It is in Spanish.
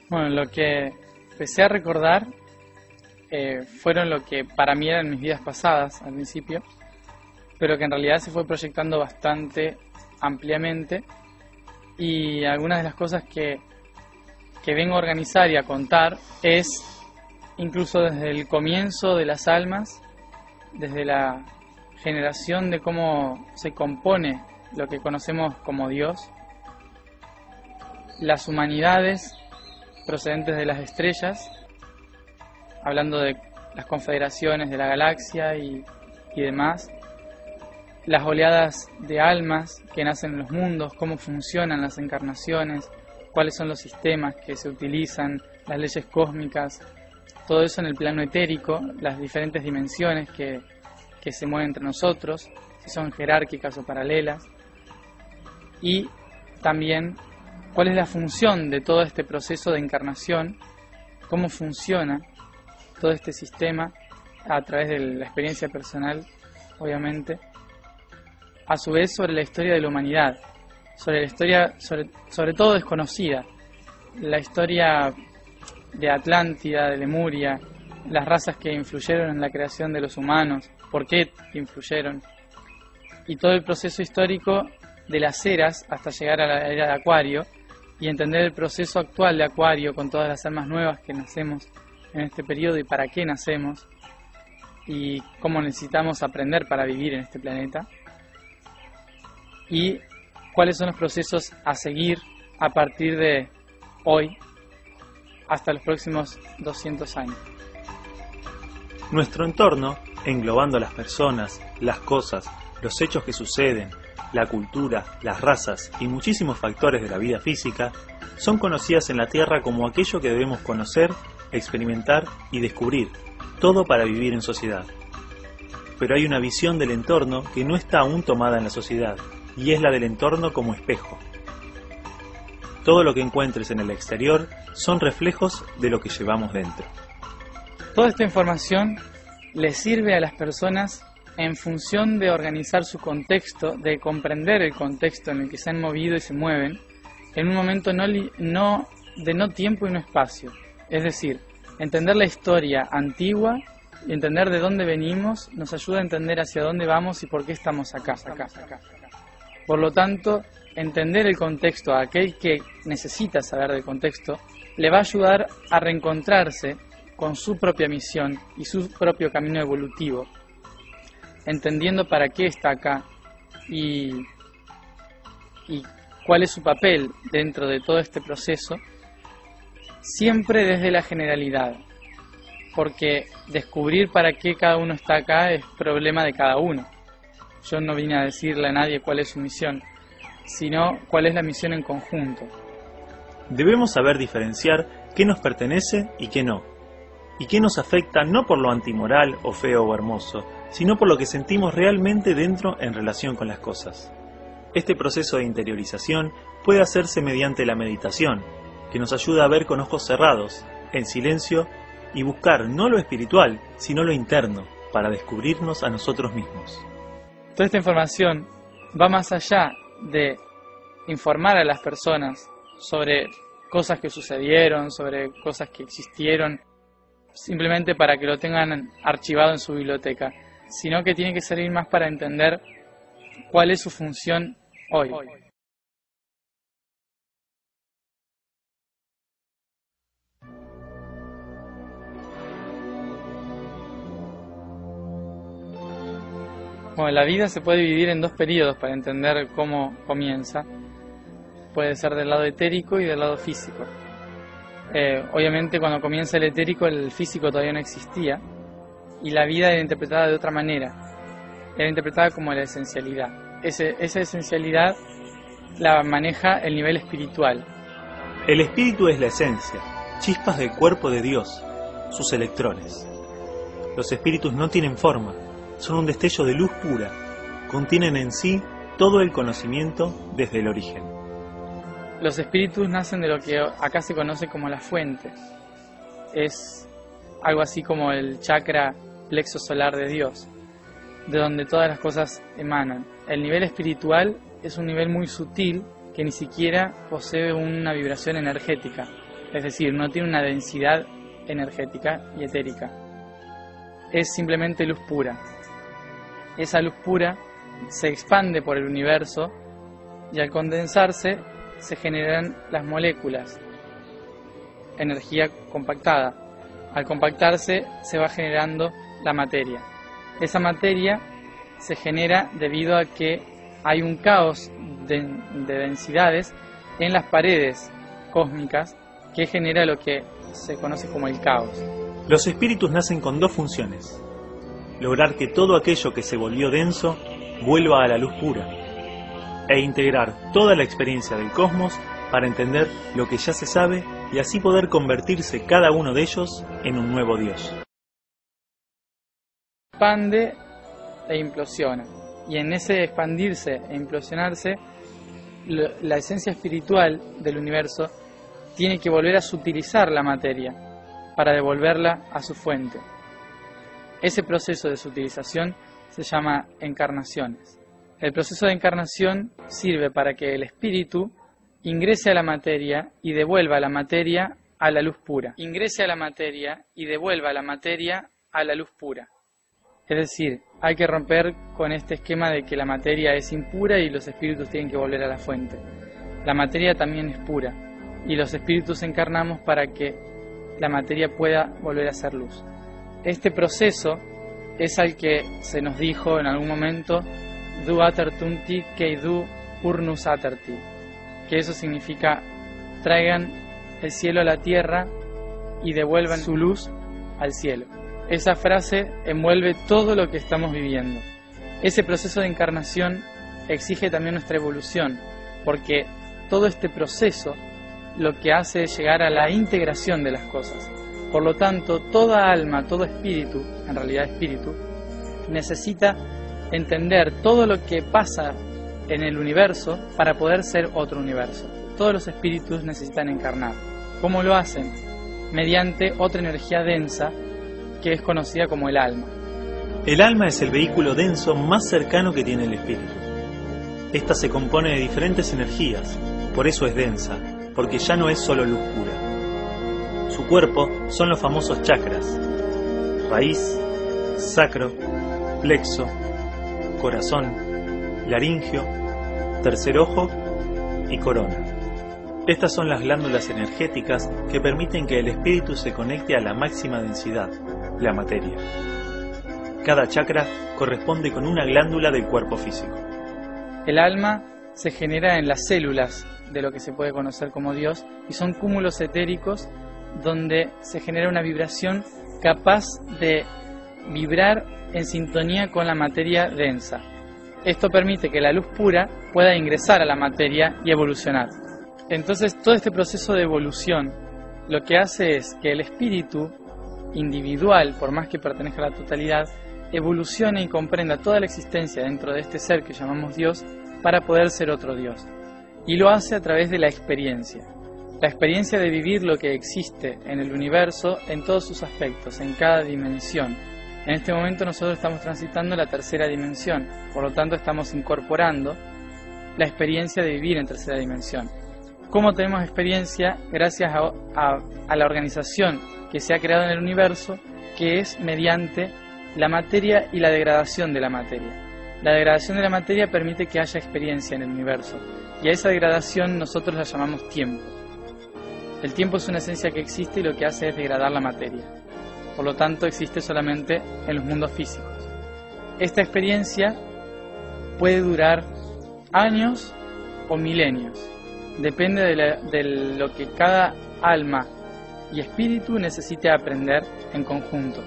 Bueno, lo que empecé a recordar fueron lo que para mí eran mis vidas pasadas al principio, pero que en realidad se fue proyectando bastante ampliamente, y algunas de las cosas que vengo a organizar y a contar es incluso desde el comienzo de las almas, desde la generación de cómo se compone lo que conocemos como Dios, las humanidades procedentes de las estrellas, hablando de las confederaciones de la galaxia y demás, las oleadas de almas que nacen en los mundos, cómo funcionan las encarnaciones, cuáles son los sistemas que se utilizan, las leyes cósmicas, todo eso en el plano etérico, las diferentes dimensiones que se mueven entre nosotros, si son jerárquicas o paralelas, y también cuál es la función de todo este proceso de encarnación, cómo funciona todo este sistema a través de la experiencia personal, obviamente, a su vez sobre la historia de la humanidad, sobre la historia sobre todo desconocida, la historia de Atlántida, de Lemuria, las razas que influyeron en la creación de los humanos, por qué influyeron, y todo el proceso histórico de las eras hasta llegar a la era de Acuario, y entender el proceso actual de Acuario con todas las almas nuevas que nacemos en este periodo y para qué nacemos, y cómo necesitamos aprender para vivir en este planeta, y cuáles son los procesos a seguir a partir de hoy hasta los próximos 200 años. Nuestro entorno, englobando a las personas, las cosas, los hechos que suceden, la cultura, las razas y muchísimos factores de la vida física, son conocidas en la Tierra como aquello que debemos conocer, experimentar y descubrir, todo para vivir en sociedad. Pero hay una visión del entorno que no está aún tomada en la sociedad, y es la del entorno como espejo. Todo lo que encuentres en el exterior son reflejos de lo que llevamos dentro. Toda esta información le sirve a las personas en función de organizar su contexto, de comprender el contexto en el que se han movido y se mueven, en un momento de no tiempo y no espacio. Es decir, entender la historia antigua y entender de dónde venimos nos ayuda a entender hacia dónde vamos y por qué estamos acá. Por lo tanto, entender el contexto a aquel que necesita saber del contexto le va a ayudar a reencontrarse con su propia misión y su propio camino evolutivo, entendiendo para qué está acá y cuál es su papel dentro de todo este proceso, siempre desde la generalidad, porque descubrir para qué cada uno está acá es problema de cada uno. Yo no vine a decirle a nadie cuál es su misión, sino cuál es la misión en conjunto. Debemos saber diferenciar qué nos pertenece y qué no, y qué nos afecta no por lo antimoral o feo o hermoso, sino por lo que sentimos realmente dentro en relación con las cosas. Este proceso de interiorización puede hacerse mediante la meditación, que nos ayuda a ver con ojos cerrados, en silencio, y buscar no lo espiritual, sino lo interno, para descubrirnos a nosotros mismos. Toda esta información va más allá de informar a las personas sobre cosas que sucedieron, sobre cosas que existieron, simplemente para que lo tengan archivado en su biblioteca, sino que tiene que servir más para entender cuál es su función hoy. Bueno, la vida se puede dividir en dos periodos para entender cómo comienza. Puede ser del lado etérico y del lado físico. Obviamente cuando comienza el etérico, el físico todavía no existía y la vida era interpretada de otra manera. Era interpretada como la esencialidad. Esa esencialidad la maneja el nivel espiritual. El espíritu es la esencia, chispas del cuerpo de Dios, sus electrones. Los espíritus no tienen forma, son un destello de luz pura, contienen en sí todo el conocimiento desde el origen. Los espíritus nacen de lo que acá se conoce como la fuente. Es algo así como el chakra plexo solar de Dios, de donde todas las cosas emanan. El nivel espiritual es un nivel muy sutil que ni siquiera posee una vibración energética. es decir, no tiene una densidad energética y etérica. Es simplemente luz pura. Esa luz pura se expande por el universo y al condensarse se generan las moléculas, energía compactada. Al compactarse se va generando la materia. Esa materia se genera debido a que hay un caos de densidades en las paredes cósmicas que genera lo que se conoce como el caos. Los espíritus nacen con dos funciones: lograr que todo aquello que se volvió denso vuelva a la luz pura, e integrar toda la experiencia del cosmos para entender lo que ya se sabe y así poder convertirse cada uno de ellos en un nuevo Dios. Expande e implosiona, y en ese expandirse e implosionarse, la esencia espiritual del universo tiene que volver a sutilizar la materia para devolverla a su fuente. Ese proceso de sutilización se llama encarnaciones. El proceso de encarnación sirve para que el espíritu ingrese a la materia y devuelva la materia a la luz pura. Ingrese a la materia y devuelva la materia a la luz pura. Es decir, hay que romper con este esquema de que la materia es impura y los espíritus tienen que volver a la fuente. La materia también es pura y los espíritus encarnamos para que la materia pueda volver a ser luz. Este proceso es al que se nos dijo en algún momento Du atertunti keidu urnus aterti, que eso significa traigan el cielo a la tierra y devuelvan su luz al cielo. Esa frase envuelve todo lo que estamos viviendo. Ese proceso de encarnación exige también nuestra evolución, porque todo este proceso lo que hace es llegar a la integración de las cosas. Por lo tanto, toda alma, todo espíritu, en realidad espíritu, necesita entender todo lo que pasa en el universo para poder ser otro universo. Todos los espíritus necesitan encarnar. ¿Cómo lo hacen? Mediante otra energía densa que es conocida como el alma. El alma es el vehículo denso más cercano que tiene el espíritu. Esta se compone de diferentes energías, por eso es densa, porque ya no es solo luz pura. Su cuerpo son los famosos chakras: raíz, sacro, plexo, corazón, laringio, tercer ojo y corona. Estas son las glándulas energéticas que permiten que el espíritu se conecte a la máxima densidad, la materia. Cada chakra corresponde con una glándula del cuerpo físico. El alma se genera en las células de lo que se puede conocer como Dios y son cúmulos etéricos donde se genera una vibración capaz de vibrar en sintonía con la materia densa. Esto permite que la luz pura pueda ingresar a la materia y evolucionar. Entonces, todo este proceso de evolución lo que hace es que el espíritu individual, por más que pertenezca a la totalidad, evolucione y comprenda toda la existencia dentro de este ser que llamamos Dios para poder ser otro Dios. Y lo hace a través de la experiencia de vivir lo que existe en el universo en todos sus aspectos, en cada dimensión. En este momento nosotros estamos transitando la tercera dimensión, por lo tanto estamos incorporando la experiencia de vivir en tercera dimensión. ¿Cómo tenemos experiencia? Gracias a la organización que se ha creado en el universo, que es mediante la materia y la degradación de la materia. La degradación de la materia permite que haya experiencia en el universo, y a esa degradación nosotros la llamamos tiempo. El tiempo es una esencia que existe y lo que hace es degradar la materia. Por lo tanto, existe solamente en los mundos físicos. Esta experiencia puede durar años o milenios. Depende de lo que cada alma y espíritu necesite aprender en conjunto.